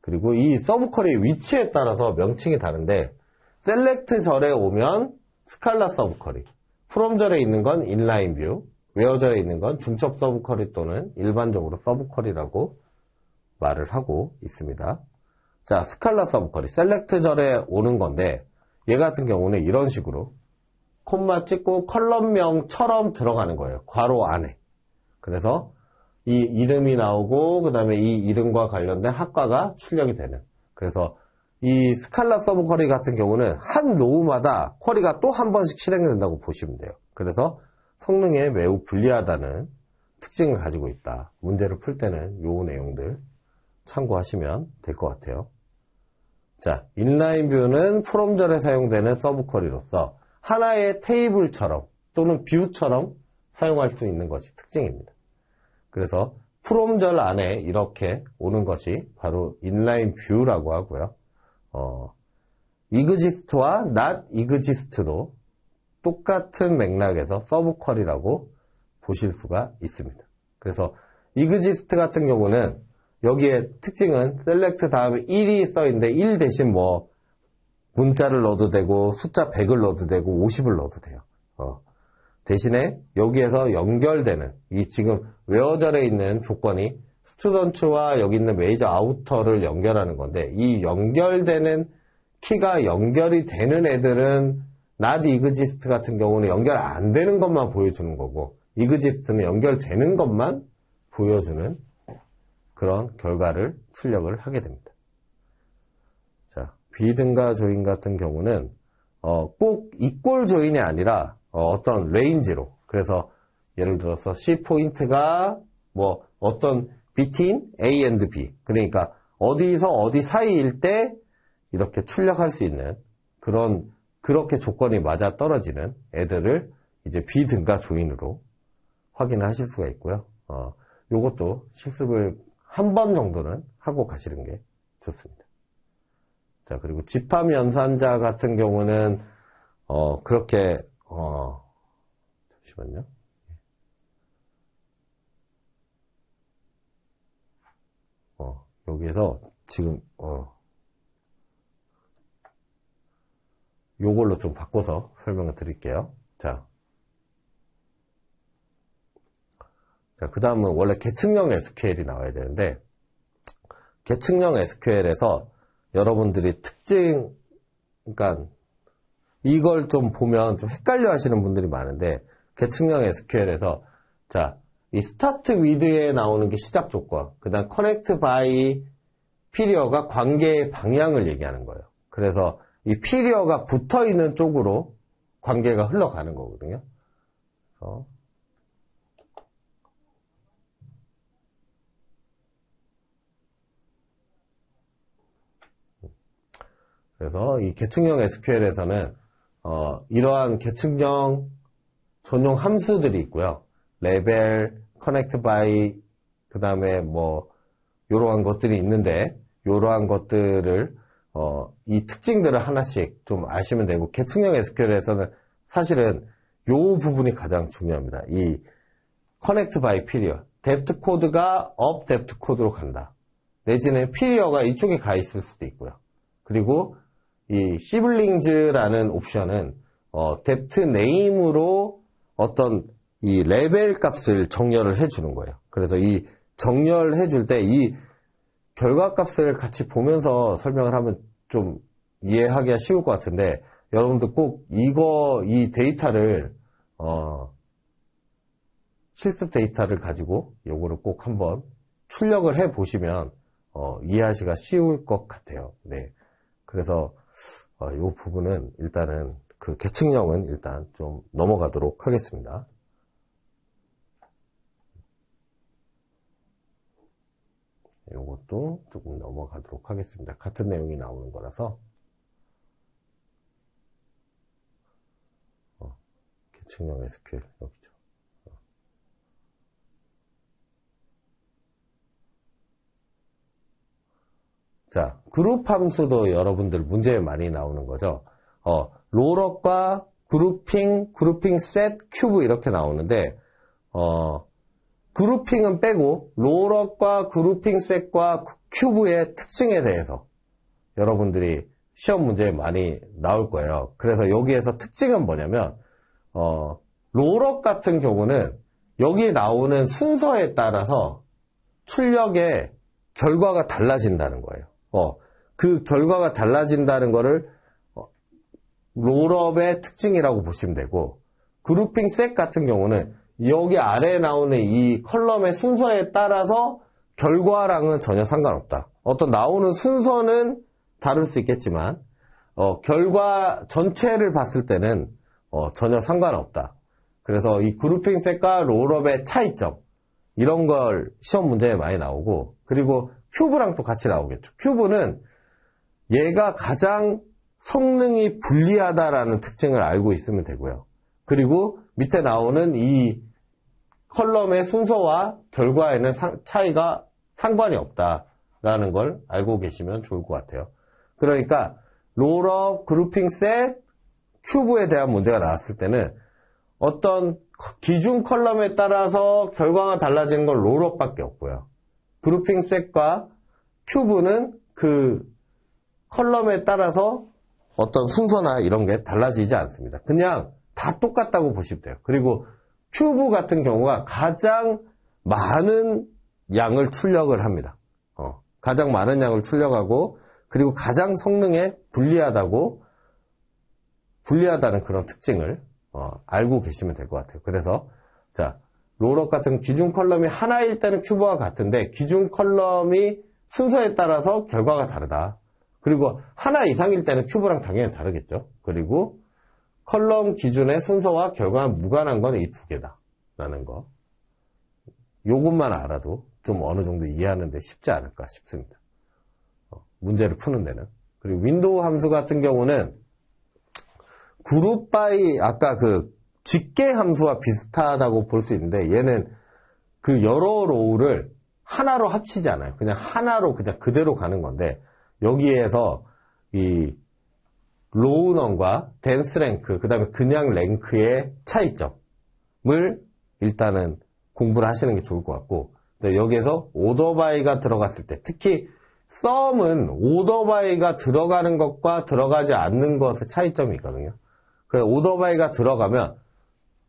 그리고 이 서브 쿼리의 위치에 따라서 명칭이 다른데, 셀렉트 절에 오면 스칼라 서브 쿼리, 프롬 절에 있는 건 인라인 뷰, 웨어 절에 있는 건 중첩 서브 쿼리 또는 일반적으로 서브 쿼리라고 말을 하고 있습니다. 자, 스칼라 서브 쿼리, 셀렉트 절에 오는 건데, 얘 같은 경우는 이런 식으로 콤마 찍고 컬럼명처럼 들어가는 거예요. 괄호 안에. 그래서 이 이름이 나오고 그 다음에 이 이름과 관련된 학과가 출력이 되는. 그래서 이 스칼라 서브 쿼리 같은 경우는 한 로우마다 쿼리가 또 한 번씩 실행된다고 보시면 돼요. 그래서 성능에 매우 불리하다는 특징을 가지고 있다. 문제를 풀 때는 요 내용들 참고하시면 될 것 같아요. 자, 인라인 뷰는 프롬절에 사용되는 서브 쿼리로서 하나의 테이블처럼 또는 뷰처럼 사용할 수 있는 것이 특징입니다. 그래서 프롬절 안에 이렇게 오는 것이 바로 인라인 뷰라고 하고요. EXIST와 not EXIST도 똑같은 맥락에서 서브 쿼리라고 보실 수가 있습니다. 그래서 EXIST 같은 경우는 여기에 특징은 셀렉트 다음에 1이 써있는데 1 대신 문자를 넣어도 되고 숫자 100을 넣어도 되고 50을 넣어도 돼요. 대신에 여기에서 연결되는 이 지금 웨어절에 있는 조건이 스튜던트와 여기 있는 메이저 아우터를 연결하는 건데, 이 연결되는 키가 연결이 되는 애들은 not exist 같은 경우는 연결 안 되는 것만 보여주는 거고, exist는 연결되는 것만 보여주는 그런 결과를 출력을 하게 됩니다. 자, 비등가 조인 같은 경우는 꼭 이꼴 조인이 아니라 어떤 레인지로, 그래서 예를 들어서 C 포인트가 어떤 between A and B, 그러니까 어디서 어디 사이일 때 이렇게 출력할 수 있는 그렇게 조건이 맞아 떨어지는 애들을 이제 비등가 조인으로 확인을 하실 수가 있고요. 요것도 실습을 한 번 정도는 하고 가시는 게 좋습니다. 자, 그리고 집합 연산자 같은 경우는 그렇게 잠시만요. 여기에서 지금 요걸로 좀 바꿔서 설명을 드릴게요. 자, 자, 그 다음은 원래 계층형 SQL이 나와야 되는데, 계층형 SQL에서 여러분들이 특징, 그러니까 이걸 좀 보면 좀 헷갈려 하시는 분들이 많은데, 계층형 SQL에서, 자, 이 start with에 나오는 게 시작 조건, 그 다음 connect by period가 관계의 방향을 얘기하는 거예요. 그래서 이 period가 붙어 있는 쪽으로 관계가 흘러가는 거거든요. 그래서 이 계층형 SQL에서는 이러한 계층형 전용 함수들이 있고요. 레벨, connect by, 그 다음에 뭐 이러한 것들이 있는데 이러한 것들을 이 특징들을 하나씩 좀 아시면 되고, 계층형 SQL에서는 사실은 이 부분이 가장 중요합니다. 이 connect by period, depth 코드가 up depth 코드로 간다. 내지는 period가 이쪽에 가 있을 수도 있고요. 그리고 이 시블링즈라는 옵션은 depth name으로 어떤 이 레벨 값을 정렬을 해주는 거예요. 그래서 이 정렬해 줄 때 이 결과 값을 같이 보면서 설명을 하면 좀 이해하기가 쉬울 것 같은데, 여러분들 꼭 이 데이터를 실습 데이터를 가지고 요거를 꼭 한번 출력을 해 보시면 이해하시기가 쉬울 것 같아요. 네. 그래서 요 부분은 일단은 그 계층형은 일단 좀 넘어가도록 하겠습니다. 요것도 조금 넘어가도록 하겠습니다. 같은 내용이 나오는 거라서. 계층형 SQL 여기죠. 자, 그룹 함수도 여러분들 문제에 많이 나오는 거죠. 롤업과 그룹핑 셋, 큐브 이렇게 나오는데, 그룹핑은 빼고 롤업과 그룹핑 셋과 큐브의 특징에 대해서 여러분들이 시험 문제에 많이 나올 거예요. 그래서 여기에서 특징은 뭐냐면, 롤업 같은 경우는 여기 나오는 순서에 따라서 출력의 결과가 달라진다는 거예요. 그 결과가 달라진다는 거를 롤업의 특징이라고 보시면 되고, 그룹핑 셋 같은 경우는 여기 아래에 나오는 이 컬럼의 순서에 따라서 결과랑은 전혀 상관없다. 어떤 나오는 순서는 다를 수 있겠지만 결과 전체를 봤을 때는 전혀 상관없다. 그래서 이 그룹핑 셋과 롤업의 차이점, 이런 걸 시험 문제에 많이 나오고, 그리고 큐브랑 또 같이 나오겠죠. 큐브는 얘가 가장 성능이 불리하다라는 특징을 알고 있으면 되고요. 그리고 밑에 나오는 이 컬럼의 순서와 결과에는 차이가 상관이 없다라는 걸 알고 계시면 좋을 것 같아요. 그러니까 롤업, 그룹핑 셋, 큐브에 대한 문제가 나왔을 때는 어떤 기준 컬럼에 따라서 결과가 달라지는 건 롤업밖에 없고요. 그룹핑 셋과 큐브는 그 컬럼에 따라서 어떤 순서나 이런 게 달라지지 않습니다. 그냥 다 똑같다고 보시면 돼요. 그리고 큐브 같은 경우가 가장 많은 양을 출력을 합니다. 가장 많은 양을 출력하고, 그리고 가장 성능에 불리하다는 그런 특징을 알고 계시면 될 것 같아요. 그래서 자, 롤업 같은 기준 컬럼이 하나일 때는 큐브와 같은데, 기준 컬럼이 순서에 따라서 결과가 다르다. 그리고 하나 이상일 때는 큐브랑 당연히 다르겠죠. 그리고 컬럼 기준의 순서와 결과가 무관한 건 이 두 개다 라는 거, 요것만 알아도 좀 어느 정도 이해하는데 쉽지 않을까 싶습니다. 문제를 푸는 데는. 그리고 윈도우 함수 같은 경우는 그룹 바이, 아까 그 집계 함수와 비슷하다고 볼 수 있는데, 얘는 그 여러 로우를 하나로 합치지 않아요. 그냥 하나로 그냥 그대로 가는 건데, 여기에서 이 로우넘과 댄스 랭크, 그 다음에 그냥 랭크의 차이점을 일단은 공부를 하시는 게 좋을 것 같고, 여기에서 오더바이가 들어갔을 때, 특히 썸은 오더바이가 들어가는 것과 들어가지 않는 것의 차이점이 있거든요. 그래서 오더바이가 들어가면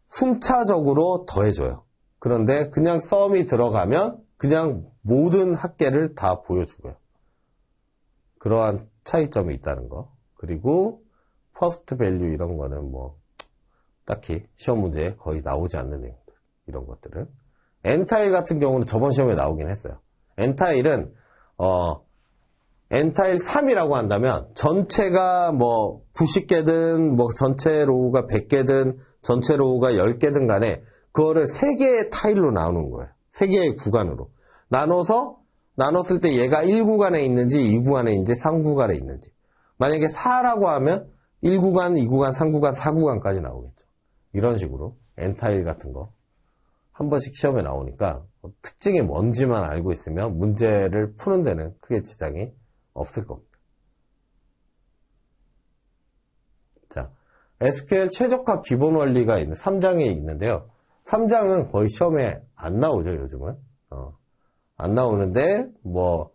순차적으로 더해줘요. 그런데 그냥 썸이 들어가면 그냥 모든 합계를 다 보여주고요. 그러한 차이점이 있다는 거. 그리고 퍼스트 밸류 이런 거는 뭐 딱히 시험 문제에 거의 나오지 않는 내용들. 이런 것들은. 엔타일 같은 경우는 저번 시험에 나오긴 했어요. 엔타일은 엔타일 3이라고 한다면 전체가 뭐 90개든 뭐 전체 로우가 100개든 전체 로우가 10개든 간에 그거를 3개의 타일로 나누는 거예요. 3개의 구간으로. 나눴을 때 얘가 1구간에 있는지 2구간에 있는지 3구간에 있는지. 만약에 4라고 하면 1구간, 2구간, 3구간, 4구간까지 나오겠죠. 이런 식으로 엔타일 같은 거 한 번씩 시험에 나오니까 특징이 뭔지만 알고 있으면 문제를 푸는 데는 크게 지장이 없을 겁니다. 자, SQL 최적화 기본 원리가 있는 3장에 있는데요. 3장은 거의 시험에 안 나오죠, 요즘은. 안 나오는데, 뭐,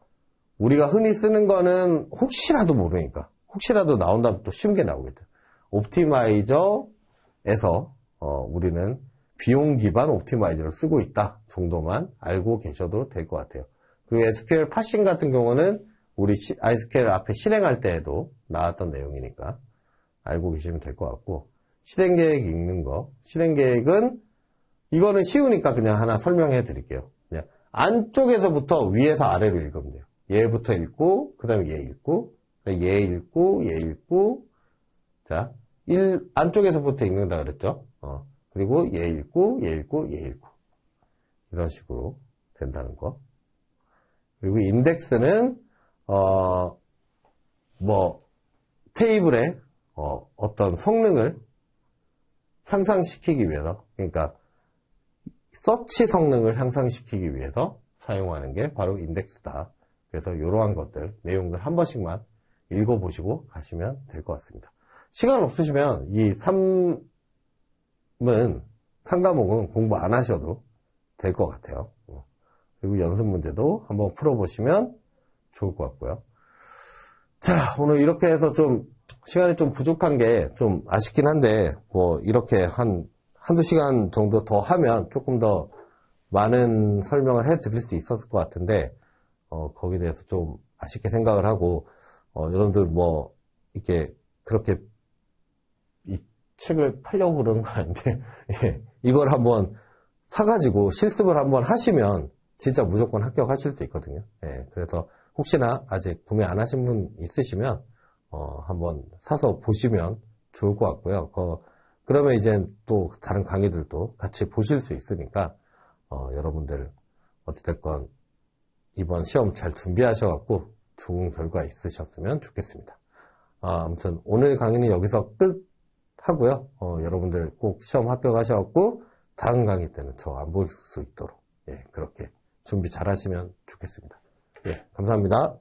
우리가 흔히 쓰는 거는 혹시라도 모르니까. 혹시라도 나온다면 또 쉬운 게 나오겠죠. 옵티마이저에서, 우리는 비용 기반 옵티마이저를 쓰고 있다 정도만 알고 계셔도 될 것 같아요. 그리고 SQL 파싱 같은 경우는 우리 SQL 앞에 실행할 때에도 나왔던 내용이니까 알고 계시면 될 것 같고, 실행계획 읽는 거. 실행계획은 이거는 쉬우니까 그냥 하나 설명해 드릴게요. 그냥 안쪽에서부터 위에서 아래로 읽으면 돼요. 얘부터 읽고, 그 다음에 얘 읽고, 얘 읽고, 얘 읽고, 자, 안쪽에서부터 읽는다 그랬죠? 그리고 얘 읽고, 얘 읽고, 얘 읽고. 이런 식으로 된다는 거. 그리고 인덱스는, 테이블에, 어떤 성능을 향상시키기 위해서, 그러니까, 서치 성능을 향상시키기 위해서 사용하는 게 바로 인덱스다. 그래서 이러한 것들, 내용들 한 번씩만 읽어보시고 가시면 될 것 같습니다. 시간 없으시면 이 3과목은 공부 안 하셔도 될 것 같아요. 그리고 연습 문제도 한번 풀어보시면 좋을 것 같고요. 자, 오늘 이렇게 해서 좀 시간이 좀 부족한 게 좀 아쉽긴 한데, 뭐 이렇게 한두 시간 정도 더 하면 조금 더 많은 설명을 해드릴 수 있었을 것 같은데, 거기에 대해서 좀 아쉽게 생각을 하고, 여러분들 뭐, 이렇게, 그렇게, 이 책을 팔려고 그러는 거 아닌데, 예, 이걸 한번 사가지고 실습을 한번 하시면, 진짜 무조건 합격하실 수 있거든요. 예, 그래서 혹시나 아직 구매 안 하신 분 있으시면, 한번 사서 보시면 좋을 것 같고요. 그러면 이제 또 다른 강의들도 같이 보실 수 있으니까, 여러분들, 어찌됐건, 이번 시험 잘 준비하셔갖고 좋은 결과 있으셨으면 좋겠습니다. 아무튼 오늘 강의는 여기서 끝 하고요. 여러분들 꼭 시험 합격하셔갖고 다음 강의 때는 저 안 볼 수 있도록, 예, 그렇게 준비 잘 하시면 좋겠습니다. 예, 감사합니다.